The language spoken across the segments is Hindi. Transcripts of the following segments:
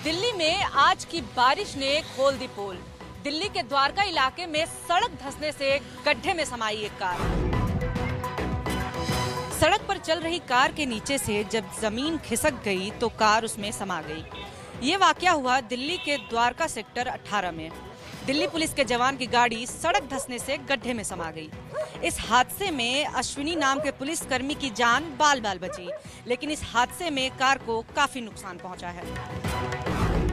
दिल्ली में आज की बारिश ने खोल दी पोल। दिल्ली के द्वारका इलाके में सड़क धंसने से गड्ढे में समाई एक कार। सड़क पर चल रही कार के नीचे से जब जमीन खिसक गई तो कार उसमें समा गई। ये वाकया हुआ दिल्ली के द्वारका सेक्टर 18 में। दिल्ली पुलिस के जवान की गाड़ी सड़क धंसने से गड्ढे में समा गई। इस हादसे में अश्विनी नाम के पुलिसकर्मी की जान बाल बाल बची, लेकिन इस हादसे में कार को काफी नुकसान पहुंचा है।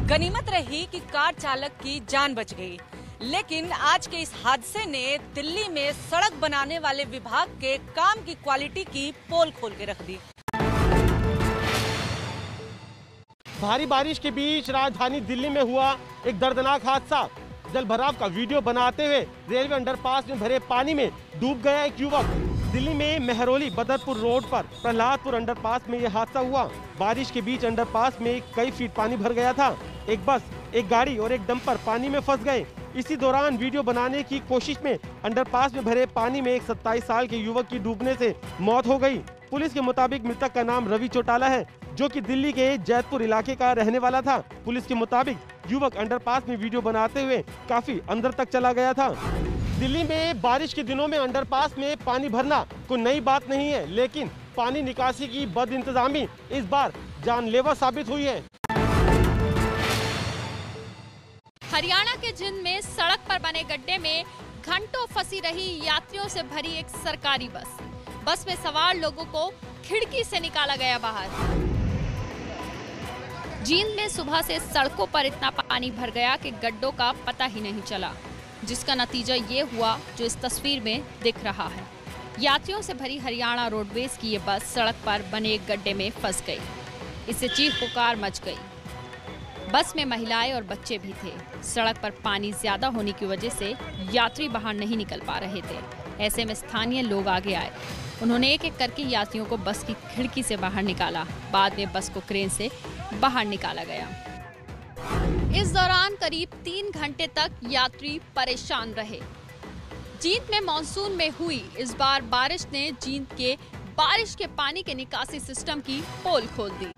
गनीमत रही कि कार चालक की जान बच गई, लेकिन आज के इस हादसे ने दिल्ली में सड़क बनाने वाले विभाग के काम की क्वालिटी की पोल खोल के रख दी। भारी बारिश के बीच राजधानी दिल्ली में हुआ एक दर्दनाक हादसा। जल भराव का वीडियो बनाते हुए रेलवे अंडरपास में भरे पानी में डूब गया एक युवक। दिल्ली में मेहरौली बदरपुर रोड पर प्रहलादपुर अंडरपास में यह हादसा हुआ। बारिश के बीच अंडरपास में कई फीट पानी भर गया था। एक बस, एक गाड़ी और एक डंपर पानी में फंस गए। इसी दौरान वीडियो बनाने की कोशिश में अंडरपास में भरे पानी में एक 27 साल के युवक की डूबने से मौत हो गई। पुलिस के मुताबिक मृतक का नाम रवि चौटाला है, जो कि दिल्ली के जैतपुर इलाके का रहने वाला था। पुलिस के मुताबिक युवक अंडरपास में वीडियो बनाते हुए काफी अंदर तक चला गया था। दिल्ली में बारिश के दिनों में अंडरपास में पानी भरना कोई नई बात नहीं है, लेकिन पानी निकासी की बदइंतजामी इस बार जानलेवा साबित हुई है। हरियाणा के जींद में सड़क पर बने गड्ढे में घंटों फंसी रही यात्रियों से भरी एक सरकारी बस। बस में सवार लोगों को खिड़की से निकाला गया बाहर। जींद में सुबह से सड़कों पर इतना पानी भर गया कि गड्ढों का पता ही नहीं चला, जिसका नतीजा ये हुआ जो इस तस्वीर में दिख रहा है। यात्रियों से भरी हरियाणा रोडवेज की ये बस सड़क पर बने एक गड्ढे में फंस गई। इससे चीख पुकार मच गई। बस में महिलाएं और बच्चे भी थे। सड़क पर पानी ज्यादा होने की वजह से यात्री बाहर नहीं निकल पा रहे थे। ऐसे में स्थानीय लोग आगे आए। उन्होंने एक एक करके यात्रियों को बस की खिड़की से बाहर निकाला। बाद में बस को क्रेन से बाहर निकाला गया। इस दौरान करीब 3 घंटे तक यात्री परेशान रहे। जींद में मानसून में हुई इस बार बारिश ने जींद के बारिश के पानी के निकासी सिस्टम की पोल खोल दी।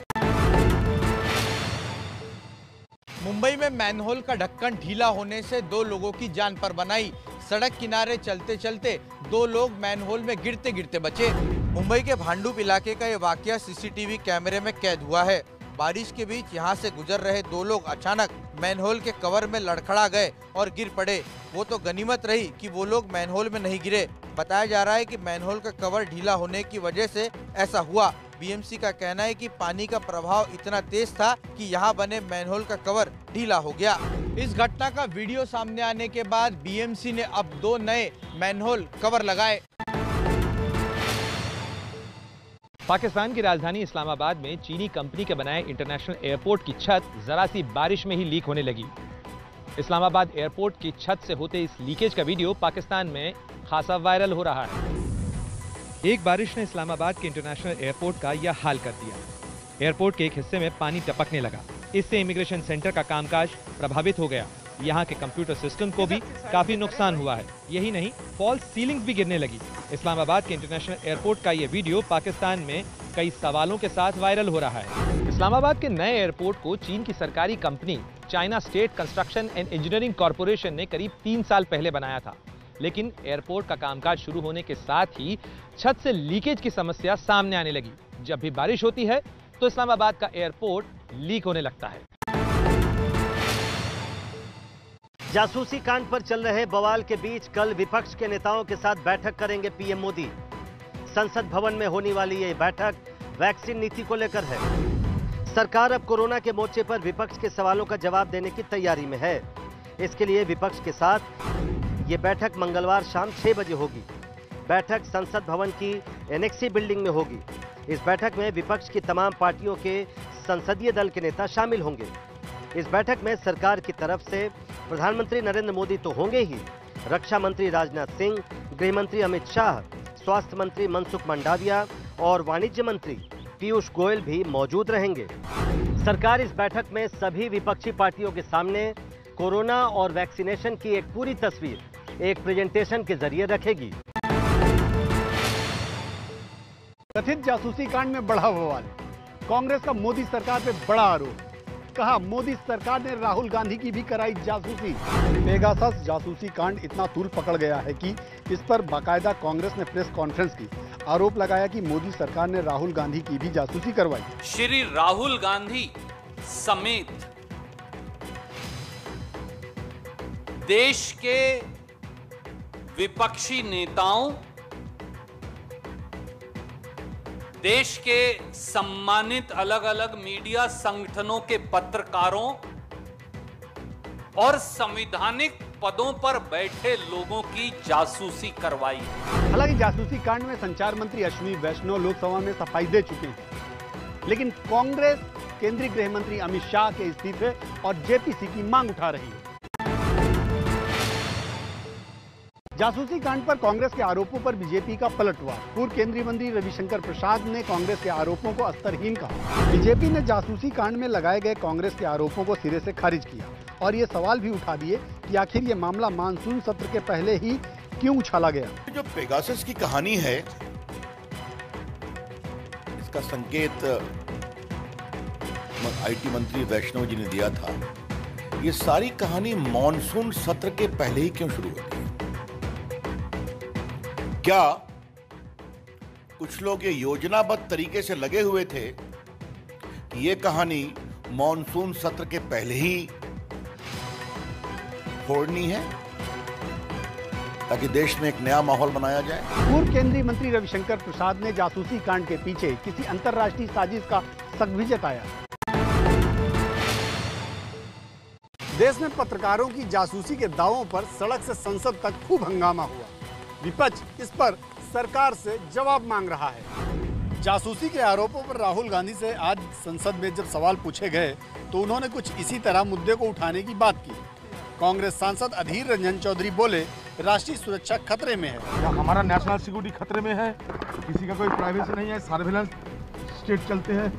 मुंबई में मैनहोल का ढक्कन ढीला होने से 2 लोगों की जान पर बनाई। सड़क किनारे चलते चलते 2 लोग मैनहोल में गिरते गिरते बचे। मुंबई के भांडुप इलाके का ये वाकया सीसीटीवी कैमरे में कैद हुआ है। बारिश के बीच यहाँ से गुजर रहे 2 लोग अचानक मैनहोल के कवर में लड़खड़ा गए और गिर पड़े। वो तो गनीमत रही कि वो लोग मैनहोल में नहीं गिरे। बताया जा रहा है कि मैनहोल का कवर ढीला होने की वजह से ऐसा हुआ। बीएमसी का कहना है कि पानी का प्रभाव इतना तेज था कि यहाँ बने मैनहोल का कवर ढीला हो गया। इस घटना का वीडियो सामने आने के बाद बीएमसी ने अब 2 नए मैनहोल कवर लगाए। पाकिस्तान की राजधानी इस्लामाबाद में चीनी कंपनी के बनाए इंटरनेशनल एयरपोर्ट की छत जरा सी बारिश में ही लीक होने लगी। इस्लामाबाद एयरपोर्ट की छत से होते इस लीकेज का वीडियो पाकिस्तान में खासा वायरल हो रहा है। एक बारिश ने इस्लामाबाद के इंटरनेशनल एयरपोर्ट का यह हाल कर दिया। एयरपोर्ट के एक हिस्से में पानी टपकने लगा। इससे इमिग्रेशन सेंटर का कामकाज प्रभावित हो गया। यहाँ के कंप्यूटर सिस्टम को भी काफी नुकसान हुआ है। यही नहीं, फॉल्स सीलिंग्स भी गिरने लगी। इस्लामाबाद के इंटरनेशनल एयरपोर्ट का ये वीडियो पाकिस्तान में कई सवालों के साथ वायरल हो रहा है। इस्लामाबाद के नए एयरपोर्ट को चीन की सरकारी company China state construction and engineering corporation ने करीब 3 साल पहले बनाया था, लेकिन एयरपोर्ट का कामकाज शुरू होने के साथ ही छत से लीकेज की समस्या सामने आने लगी। जब भी बारिश होती है तो इस्लामाबाद का एयरपोर्ट लीक होने लगता है। जासूसी कांड पर चल रहे बवाल के बीच कल विपक्ष के नेताओं के साथ बैठक करेंगे पीएम मोदी। संसद भवन में होने वाली ये बैठक वैक्सीन नीति को लेकर है। सरकार अब कोरोना के मोर्चे पर विपक्ष के सवालों का जवाब देने की तैयारी में है। इसके लिए विपक्ष के साथ ये बैठक मंगलवार शाम 6 बजे होगी। बैठक संसद भवन की एनेक्सी बिल्डिंग में होगी। इस बैठक में विपक्ष की तमाम पार्टियों के संसदीय दल के नेता शामिल होंगे। इस बैठक में सरकार की तरफ से प्रधानमंत्री नरेंद्र मोदी तो होंगे ही, रक्षा मंत्री राजनाथ सिंह, गृह मंत्री अमित शाह, स्वास्थ्य मंत्री मनसुख मंडाविया और वाणिज्य मंत्री पीयूष गोयल भी मौजूद रहेंगे। सरकार इस बैठक में सभी विपक्षी पार्टियों के सामने कोरोना और वैक्सीनेशन की एक पूरी तस्वीर एक प्रेजेंटेशन के जरिए रखेगी। कथित जासूसी कांड में बड़ा बवाल, कांग्रेस का मोदी सरकार पे बड़ा आरोप। कहा मोदी सरकार ने राहुल गांधी की भी कराई जासूसी। पेगासस जासूसी कांड इतना तूल पकड़ गया है कि इस पर बाकायदा कांग्रेस ने प्रेस कॉन्फ्रेंस की, आरोप लगाया कि मोदी सरकार ने राहुल गांधी की भी जासूसी करवाई। श्री राहुल गांधी समेत देश के विपक्षी नेताओं, देश के सम्मानित अलग अलग मीडिया संगठनों के पत्रकारों और संवैधानिक पदों पर बैठे लोगों की जासूसी करवाई। हालांकि जासूसी कांड में संचार मंत्री अश्विनी वैष्णव लोकसभा में सफाई दे चुके हैं, लेकिन कांग्रेस केंद्रीय गृह मंत्री अमित शाह के इस्तीफे और जेपीसी की मांग उठा रही है। जासूसी कांड पर कांग्रेस के आरोपों पर बीजेपी का पलटवार। पूर्व केंद्रीय मंत्री रविशंकर प्रसाद ने कांग्रेस के आरोपों को अस्तरहीन कहा। बीजेपी ने जासूसी कांड में लगाए गए कांग्रेस के आरोपों को सिरे से खारिज किया और ये सवाल भी उठा दिए कि आखिर ये मामला मानसून सत्र के पहले ही क्यों उछाला गया। जो पेगासस की कहानी है, इसका संकेत आईटी मंत्री वैष्णव जी ने दिया था। ये सारी कहानी मॉनसून सत्र के पहले ही क्यों शुरू होती है? क्या कुछ लोग ये योजनाबद्ध तरीके से लगे हुए थे कि ये कहानी मॉनसून सत्र के पहले ही फोड़नी है ताकि देश में एक नया माहौल बनाया जाए? पूर्व केंद्रीय मंत्री रविशंकर प्रसाद ने जासूसी कांड के पीछे किसी अंतर्राष्ट्रीय साजिश का शक भी जताया। देश में पत्रकारों की जासूसी के दावों पर सड़क से संसद तक खूब हंगामा हुआ। विपक्ष इस पर सरकार से जवाब मांग रहा है। जासूसी के आरोपों पर राहुल गांधी से आज संसद में जब सवाल पूछे गए तो उन्होंने कुछ इसी तरह मुद्दे को उठाने की बात की। कांग्रेस सांसद अधीर रंजन चौधरी बोले, राष्ट्रीय सुरक्षा खतरे में है। हमारा नेशनल सिक्योरिटी खतरे में है, किसी का कोई प्राइवेसी नहीं है, सर्विलांस स्टेट चलते हैं,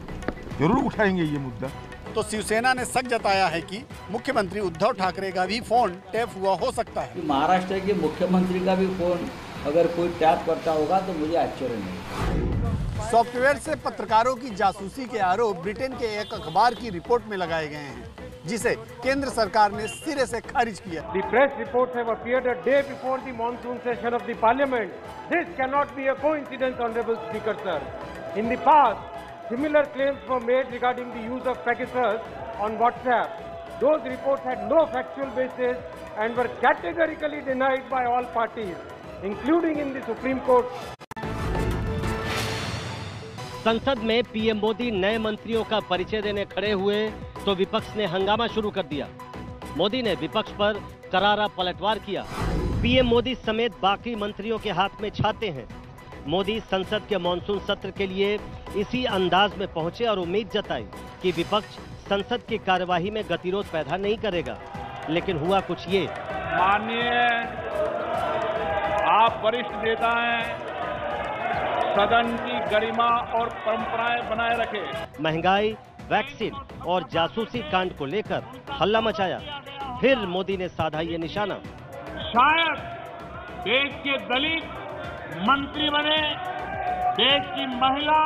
जरूर उठाएंगे ये मुद्दा। तो शिवसेना ने शक जताया है कि मुख्यमंत्री उद्धव ठाकरे का भी फोन टैप हुआ हो सकता है। महाराष्ट्र के मुख्यमंत्री का भी फोन अगर कोई टैप करता होगा तो मुझे आश्चर्य नहीं। सॉफ्टवेयर से पत्रकारों की जासूसी के आरोप ब्रिटेन के एक अखबार की रिपोर्ट में लगाए गए हैं, जिसे केंद्र सरकार ने सिरे से खारिज किया। The press reports have appeared a day before the monsoon session of the parliament. This cannot be a coincidence, honorable speaker, sir. In the past, similar claims were made regarding the use of Pegasus on WhatsApp. Those reports had no factual basis and were categorically denied by all parties, including in the Supreme Court. संसद में पीएम मोदी नए मंत्रियों का परिचय देने खड़े हुए तो विपक्ष ने हंगामा शुरू कर दिया। मोदी ने विपक्ष पर करारा पलटवार किया। पीएम मोदी समेत बाकी मंत्रियों के हाथ में छाते हैं। मोदी संसद के मानसून सत्र के लिए इसी अंदाज में पहुंचे और उम्मीद जताई कि विपक्ष संसद की कार्यवाही में गतिरोध पैदा नहीं करेगा, लेकिन हुआ कुछ ये। माननीय आप वरिष्ठ नेता हैं, सदन की गरिमा और परंपराएं बनाए रखें। महंगाई, वैक्सीन और जासूसी कांड को लेकर हल्ला मचाया। फिर मोदी ने साधा ये निशाना। शायद देश के दलित मंत्री बने, देश की महिला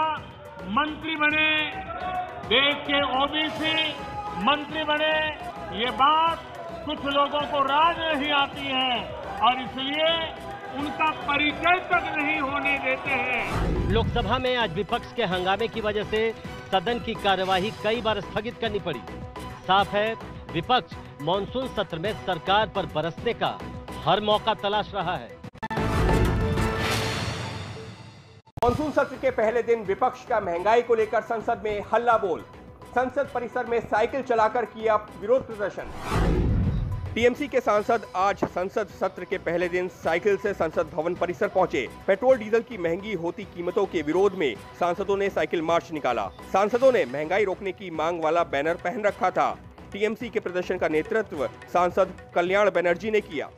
मंत्री बने, देश के ओबीसी मंत्री बने, ये बात कुछ लोगों को राज नहीं आती है और इसलिए उनका परिचय तक नहीं होने देते हैं। लोकसभा में आज विपक्ष के हंगामे की वजह से सदन की कार्यवाही कई बार स्थगित करनी पड़ी। साफ है, विपक्ष मानसून सत्र में सरकार पर बरसने का हर मौका तलाश रहा है। मानसून सत्र के पहले दिन विपक्ष का महंगाई को लेकर संसद में हल्ला बोल। संसद परिसर में साइकिल चलाकर किया विरोध प्रदर्शन। टीएमसी के सांसद आज संसद सत्र के पहले दिन साइकिल से संसद भवन परिसर पहुंचे। पेट्रोल डीजल की महंगी होती कीमतों के विरोध में सांसदों ने साइकिल मार्च निकाला। सांसदों ने महंगाई रोकने की मांग वाला बैनर पहन रखा था। टीएमसी के प्रदर्शन का नेतृत्व सांसद कल्याण बनर्जी ने किया।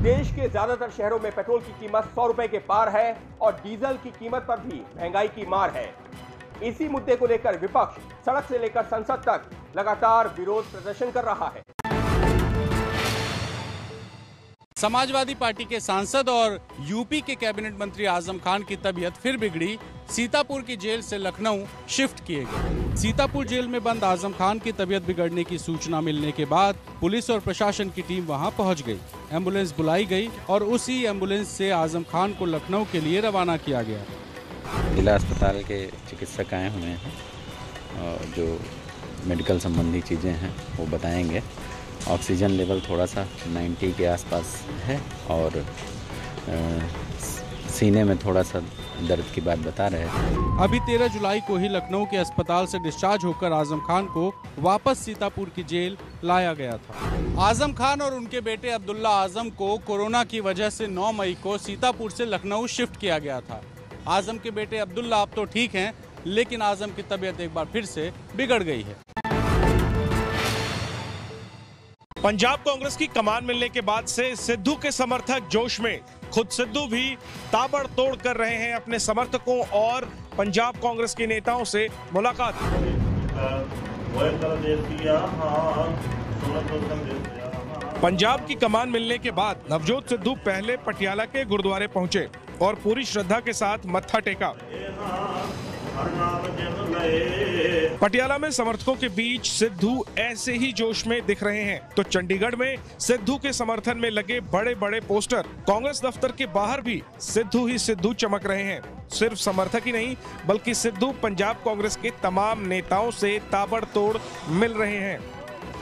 देश के ज्यादातर शहरों में पेट्रोल की कीमत 100 रुपए के पार है और डीजल की कीमत पर भी महंगाई की मार है। इसी मुद्दे को लेकर विपक्ष सड़क से लेकर संसद तक लगातार विरोध प्रदर्शन कर रहा है। समाजवादी पार्टी के सांसद और यूपी के कैबिनेट मंत्री आजम खान की तबीयत फिर बिगड़ी सीतापुर की जेल से लखनऊ शिफ्ट किए गए। सीतापुर जेल में बंद आजम खान की तबीयत बिगड़ने की सूचना मिलने के बाद पुलिस और प्रशासन की टीम वहां पहुंच गई। एम्बुलेंस बुलाई गई और उसी एम्बुलेंस से आजम खान को लखनऊ के लिए रवाना किया गया। जिला अस्पताल के चिकित्सक आए हुए हैं और जो मेडिकल संबंधी चीज़ें हैं वो बताएंगे। ऑक्सीजन लेवल थोड़ा सा 90 के आसपास है और सीने में थोड़ा सा दर्द की बात बता रहे हैं। अभी 13 जुलाई को ही लखनऊ के अस्पताल से डिस्चार्ज होकर आजम खान को वापस सीतापुर की जेल लाया गया था। आजम खान और उनके बेटे अब्दुल्ला आजम को कोरोना की वजह से 9 मई को सीतापुर से लखनऊ शिफ्ट किया गया था। आजम के बेटे अब्दुल्ला अब तो ठीक हैं, लेकिन आजम की तबीयत एक बार फिर से बिगड़ गई है। पंजाब कांग्रेस की कमान मिलने के बाद से सिद्धू के समर्थक जोश में। खुद सिद्धू भी ताबड़तोड़ कर रहे हैं अपने समर्थकों और पंजाब कांग्रेस के नेताओं से मुलाकात। पंजाब की कमान मिलने के बाद नवजोत सिद्धू पहले पटियाला के गुरुद्वारे पहुंचे और पूरी श्रद्धा के साथ मत्था टेका। पटियाला में समर्थकों के बीच सिद्धू ऐसे ही जोश में दिख रहे हैं, तो चंडीगढ़ में सिद्धू के समर्थन में लगे बड़े बड़े पोस्टर, कांग्रेस दफ्तर के बाहर भी सिद्धू ही सिद्धू चमक रहे हैं। सिर्फ समर्थक ही नहीं बल्कि सिद्धू पंजाब कांग्रेस के तमाम नेताओं से ताबड़तोड़ मिल रहे हैं।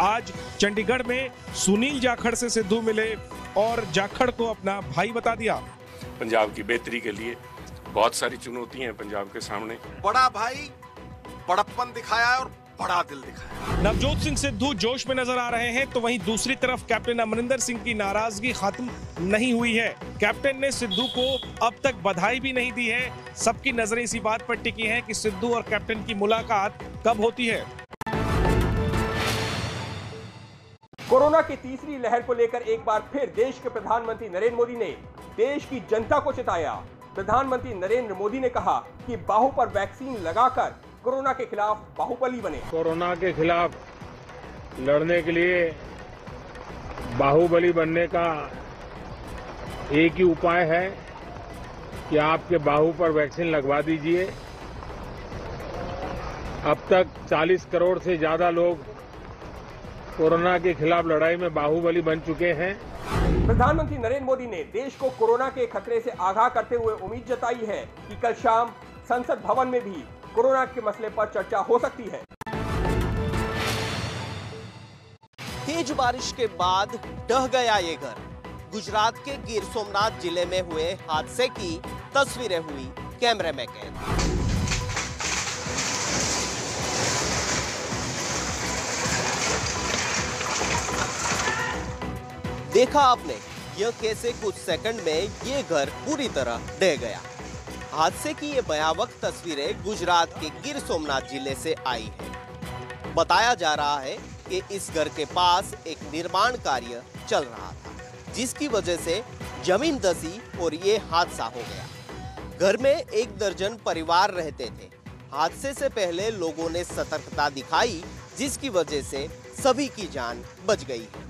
आज चंडीगढ़ में सुनील जाखड़ से सिद्धू मिले और जाखड़ को अपना भाई बता दिया। पंजाब की बेहतरी के लिए बहुत सारी चुनौतियां हैं पंजाब के सामने। बड़ा भाई बड़प्पन दिखाया और बड़ा दिल दिखाया। नवजोत सिंह सिद्धू जोश में नजर आ रहे हैं, तो वहीं दूसरी तरफ कैप्टन अमरिंदर सिंह की नाराजगी खत्म नहीं हुई है। कैप्टन ने सिद्धू को अब तक बधाई भी नहीं दी है। सबकी नजरें इसी बात पर टिकी हैं कि सिद्धू और कैप्टन की मुलाकात कब होती है। कोरोना की तीसरी लहर को लेकर एक बार फिर देश के प्रधानमंत्री नरेंद्र मोदी ने देश की जनता को चेताया। प्रधानमंत्री नरेंद्र मोदी ने कहा कि बाहु पर वैक्सीन लगाकर कोरोना के खिलाफ बाहुबली बने। कोरोना के खिलाफ लड़ने के लिए बाहुबली बनने का एक ही उपाय है कि आपके बाहु पर वैक्सीन लगवा दीजिए। अब तक 40 करोड़ से ज्यादा लोग कोरोना के खिलाफ लड़ाई में बाहुबली बन चुके हैं। प्रधानमंत्री नरेंद्र मोदी ने देश को कोरोना के खतरे से आगाह करते हुए उम्मीद जताई है कि कल शाम संसद भवन में भी कोरोना के मसले पर चर्चा हो सकती है। तेज बारिश के बाद ढह गया ये घर। गुजरात के गिर सोमनाथ जिले में हुए हादसे की तस्वीरें हुई कैमरे में कैद। देखा आपने यह कैसे कुछ सेकंड में ये घर पूरी तरह ढह गया। हादसे की ये भयावह तस्वीरें गुजरात के गिर सोमनाथ जिले से आई है। बताया जा रहा है कि इस घर के पास एक निर्माण कार्य चल रहा था, जिसकी वजह से जमीन धंसी और ये हादसा हो गया। घर में 1 दर्जन परिवार रहते थे। हादसे से पहले लोगों ने सतर्कता दिखाई, जिसकी वजह से सभी की जान बच गई है।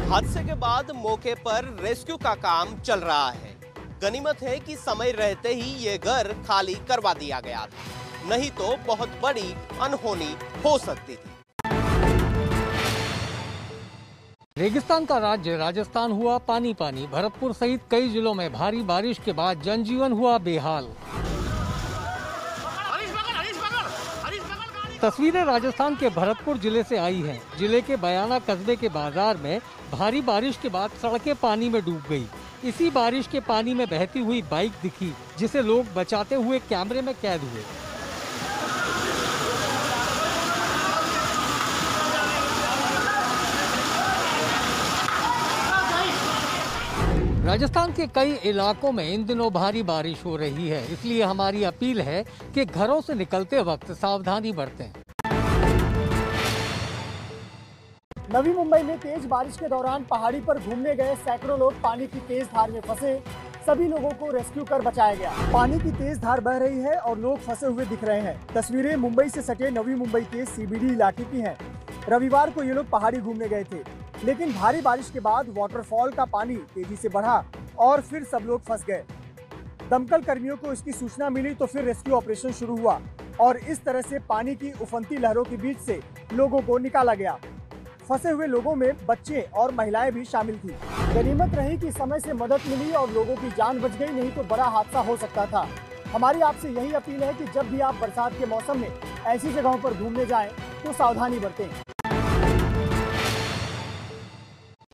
हादसे के बाद मौके पर रेस्क्यू का काम चल रहा है। गनीमत है कि समय रहते ही ये घर खाली करवा दिया गया था, नहीं तो बहुत बड़ी अनहोनी हो सकती थी। रेगिस्तान का राज्य राजस्थान हुआ पानी पानी। भरतपुर सहित कई जिलों में भारी बारिश के बाद जनजीवन हुआ बेहाल। तस्वीरें राजस्थान के भरतपुर जिले से आई हैं। जिले के बयाना कस्बे के बाजार में भारी बारिश के बाद सड़कें पानी में डूब गई। इसी बारिश के पानी में बहती हुई बाइक दिखी, जिसे लोग बचाते हुए कैमरे में कैद हुए। राजस्थान के कई इलाकों में इन दिनों भारी बारिश हो रही है, इसलिए हमारी अपील है कि घरों से निकलते वक्त सावधानी बरतें। नवी मुंबई में तेज बारिश के दौरान पहाड़ी पर घूमने गए सैकड़ों लोग पानी की तेज धार में फंसे। सभी लोगों को रेस्क्यू कर बचाया गया। पानी की तेज धार बह रही है और लोग फंसे हुए दिख रहे हैं। तस्वीरें मुंबई से सटे नवी मुंबई के CBD इलाके की हैं। रविवार को ये लोग पहाड़ी घूमने गए थे, लेकिन भारी बारिश के बाद वाटरफॉल का पानी तेजी से बढ़ा और फिर सब लोग फंस गए। दमकल कर्मियों को इसकी सूचना मिली तो फिर रेस्क्यू ऑपरेशन शुरू हुआ और इस तरह से पानी की उफनती लहरों के बीच से लोगों को निकाला गया। फंसे हुए लोगों में बच्चे और महिलाएं भी शामिल थी। गनीमत रही कि समय से मदद मिली और लोगों की जान बच गई, नहीं तो बड़ा हादसा हो सकता था। हमारी आपसे यही अपील है कि जब भी आप बरसात के मौसम में ऐसी जगहों पर घूमने जाएं तो सावधानी बरतें।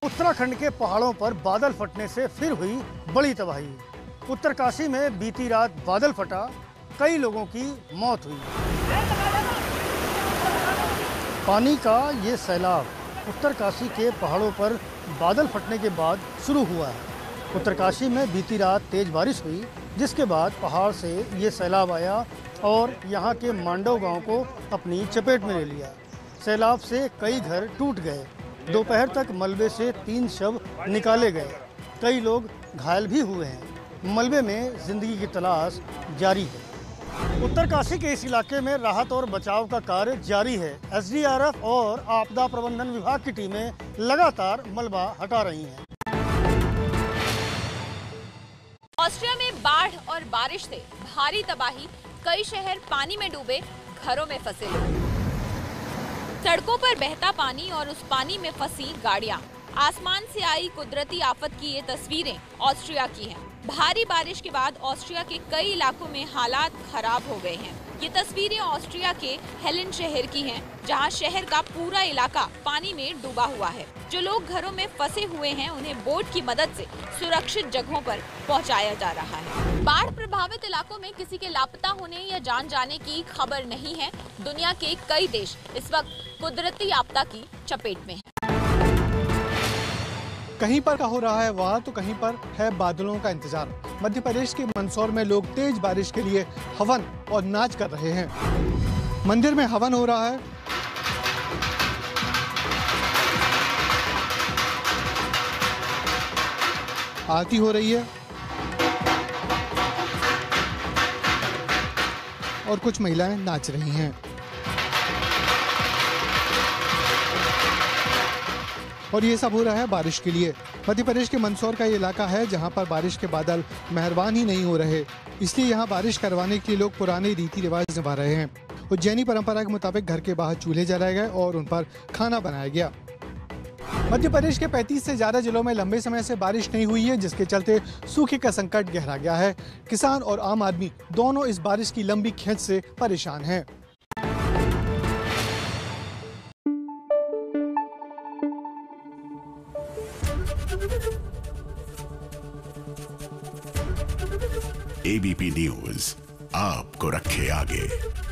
उत्तराखंड के पहाड़ों पर बादल फटने से फिर हुई बड़ी तबाही। उत्तरकाशी में बीती रात बादल फटा, कई लोगों की मौत हुई। पानी का ये सैलाब उत्तरकाशी के पहाड़ों पर बादल फटने के बाद शुरू हुआ है। उत्तरकाशी में बीती रात तेज बारिश हुई, जिसके बाद पहाड़ से ये सैलाब आया और यहाँ के मांडव गांव को अपनी चपेट में ले लिया। सैलाब से कई घर टूट गए। दोपहर तक मलबे से 3 शव निकाले गए। कई लोग घायल भी हुए हैं। मलबे में जिंदगी की तलाश जारी है। उत्तरकाशी के इस इलाके में राहत और बचाव का कार्य जारी है। एसडीआरएफ और आपदा प्रबंधन विभाग की टीमें लगातार मलबा हटा रही हैं। ऑस्ट्रिया में बाढ़ और बारिश से भारी तबाही, कई शहर पानी में डूबे, घरों में फंसे लोग। सड़कों पर बहता पानी और उस पानी में फंसी गाड़ियां। आसमान से आई कुदरती आफत की ये तस्वीरें ऑस्ट्रिया की हैं। भारी बारिश के बाद ऑस्ट्रिया के कई इलाकों में हालात खराब हो गए हैं। ये तस्वीरें ऑस्ट्रिया के हेलेन शहर की हैं, जहां शहर का पूरा इलाका पानी में डूबा हुआ है। जो लोग घरों में फंसे हुए हैं, उन्हें बोट की मदद से सुरक्षित जगहों पर पहुंचाया जा रहा है। बाढ़ प्रभावित इलाकों में किसी के लापता होने या जान जाने की खबर नहीं है। दुनिया के कई देश इस वक्त कुदरती आपदा की चपेट में हैं। कहीं पर का हो रहा है वहाँ तो कहीं पर है बादलों का इंतजार। मध्य प्रदेश के मंदसौर में लोग तेज बारिश के लिए हवन और नाच कर रहे हैं। मंदिर में हवन हो रहा है। आरती हो रही है और कुछ महिलाएं नाच रही हैं। और ये सब हो रहा है बारिश के लिए। मध्य प्रदेश के मंदसौर का ये इलाका है जहां पर बारिश के बादल मेहरबान ही नहीं हो रहे, इसलिए यहां बारिश करवाने के लिए लोग पुराने रीति रिवाज निभा रहे हैं। उज्जैनी परंपरा के मुताबिक घर के बाहर चूल्हे जलाए गए और उन पर खाना बनाया गया। मध्य प्रदेश के 35 से ज्यादा जिलों में लंबे समय से बारिश नहीं हुई है, जिसके चलते सूखे का संकट गहरा गया है। किसान और आम आदमी दोनों इस बारिश की लंबी खेंच से परेशान हैं। एबीपी न्यूज आपको रखे आगे।